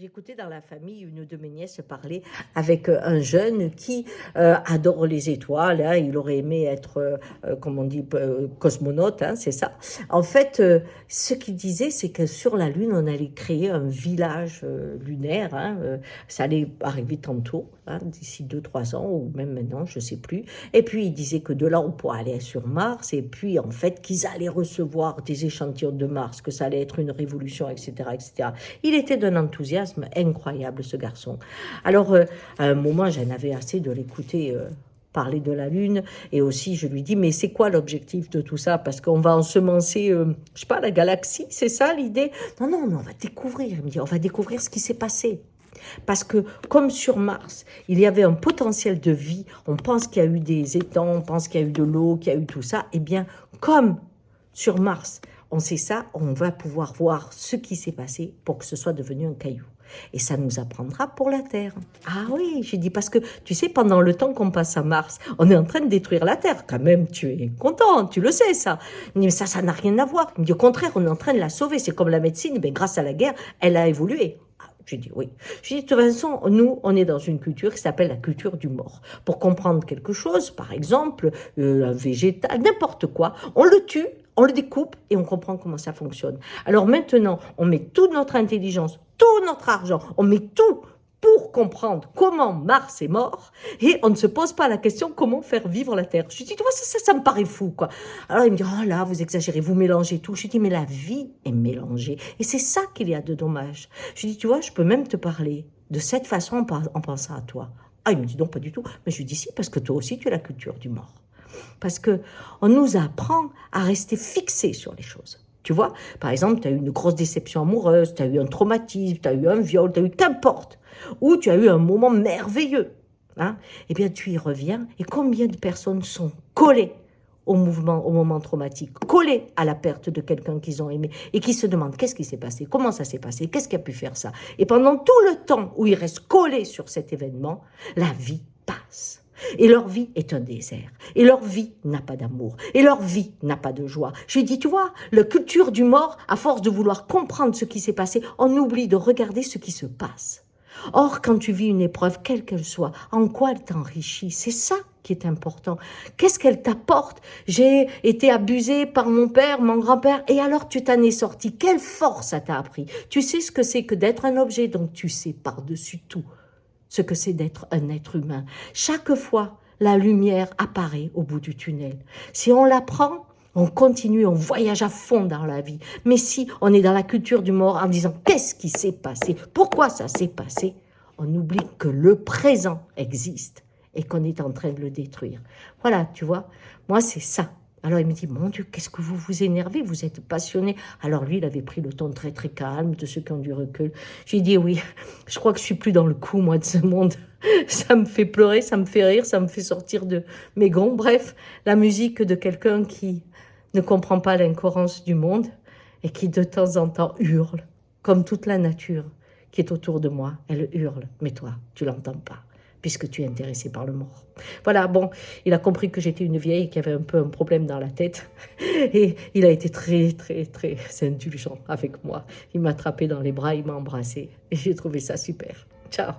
J'écoutais dans la famille une de mes nièces parler avec un jeune qui adore les étoiles, hein. Il aurait aimé être, comme on dit, cosmonaute, hein, c'est ça. En fait, ce qu'il disait, c'est que sur la Lune, on allait créer un village lunaire, hein, ça allait arriver tantôt, hein, d'ici 2, 3 ans, ou même maintenant, je ne sais plus. Et puis, il disait que de là, on pourrait aller sur Mars, et puis, en fait, qu'ils allaient recevoir des échantillons de Mars, que ça allait être une révolution, etc., etc. Il était d'un enthousiasme incroyable, ce garçon. Alors, à un moment, j'en avais assez de l'écouter parler de la Lune, et aussi, je lui dis, mais c'est quoi l'objectif de tout ça? Parce qu'on va ensemencer, je sais pas, la galaxie, c'est ça l'idée? Non, non, mais on va découvrir, il me dit, on va découvrir ce qui s'est passé. Parce que, comme sur Mars, il y avait un potentiel de vie, on pense qu'il y a eu des étangs, on pense qu'il y a eu de l'eau, qu'il y a eu tout ça, eh bien, comme sur Mars, on sait ça, on va pouvoir voir ce qui s'est passé pour que ce soit devenu un caillou. Et ça nous apprendra pour la Terre. Ah oui, j'ai dit, parce que, tu sais, pendant le temps qu'on passe à Mars, on est en train de détruire la Terre. Quand même, tu es content, tu le sais, ça. Il me dit, mais ça n'a rien à voir. Il me dit, au contraire, on est en train de la sauver. C'est comme la médecine, mais grâce à la guerre, elle a évolué. J'ai dit oui. J'ai dit, de toute façon, nous, on est dans une culture qui s'appelle la culture du mort. Pour comprendre quelque chose, par exemple, un végétal, n'importe quoi, on le tue, on le découpe et on comprend comment ça fonctionne. Alors maintenant, on met toute notre intelligence, tout notre argent, on met tout pour comprendre comment Mars est mort et on ne se pose pas la question comment faire vivre la Terre. Je lui dis, tu vois, ça me paraît fou, quoi. Alors il me dit, oh là, vous exagérez, vous mélangez tout. Je lui dis, mais la vie est mélangée et c'est ça qu'il y a de dommage. Je lui dis, tu vois, je peux même te parler de cette façon en pensant à toi. Ah, il me dit, non, pas du tout. Mais je lui dis, si, parce que toi aussi, tu as la culture du mort. Parce que on nous apprend à rester fixés sur les choses. Tu vois, par exemple, tu as eu une grosse déception amoureuse, tu as eu un traumatisme, tu as eu un viol, tu as eu qu'importe, ou tu as eu un moment merveilleux. Hein, eh bien, tu y reviens, et combien de personnes sont collées au moment traumatique, collées à la perte de quelqu'un qu'ils ont aimé, et qui se demandent qu'est-ce qui s'est passé, comment ça s'est passé, qu'est-ce qui a pu faire ça. Et pendant tout le temps où ils restent collés sur cet événement, la vie passe. Et leur vie est un désert. Et leur vie n'a pas d'amour. Et leur vie n'a pas de joie. Je lui ai dit, tu vois, la culture du mort, à force de vouloir comprendre ce qui s'est passé, on oublie de regarder ce qui se passe. Or, quand tu vis une épreuve, quelle qu'elle soit, en quoi elle t'enrichit, c'est ça qui est important. Qu'est-ce qu'elle t'apporte? J'ai été abusée par mon père, mon grand-père, et alors tu t'en es sorti. Quelle force ça t'a appris? Tu sais ce que c'est que d'être un objet, donc tu sais par-dessus tout ce que c'est d'être un être humain. Chaque fois, la lumière apparaît au bout du tunnel. Si on la prend, on continue, on voyage à fond dans la vie. Mais si on est dans la culture du mort en disant « qu'est-ce qui s'est passé? Pourquoi ça s'est passé ?» on oublie que le présent existe et qu'on est en train de le détruire. Voilà, tu vois, moi c'est ça. Alors il me dit, mon Dieu, qu'est-ce que vous vous énervez, vous êtes passionné. Alors lui, il avait pris le ton très très calme de ceux qui ont du recul. J'ai dit, oui, je crois que je suis plus dans le coup, moi, de ce monde. Ça me fait pleurer, ça me fait rire, ça me fait sortir de mes gonds. Bref, la musique de quelqu'un qui ne comprend pas l'incohérence du monde et qui de temps en temps hurle, comme toute la nature qui est autour de moi. Elle hurle, mais toi, tu l'entends pas, puisque tu es intéressé par le mort. Voilà, bon, il a compris que j'étais une vieille qui avait un peu un problème dans la tête. Et il a été très, très, très indulgent avec moi. Il m'a attrapé dans les bras, il m'a embrassé. Et j'ai trouvé ça super. Ciao.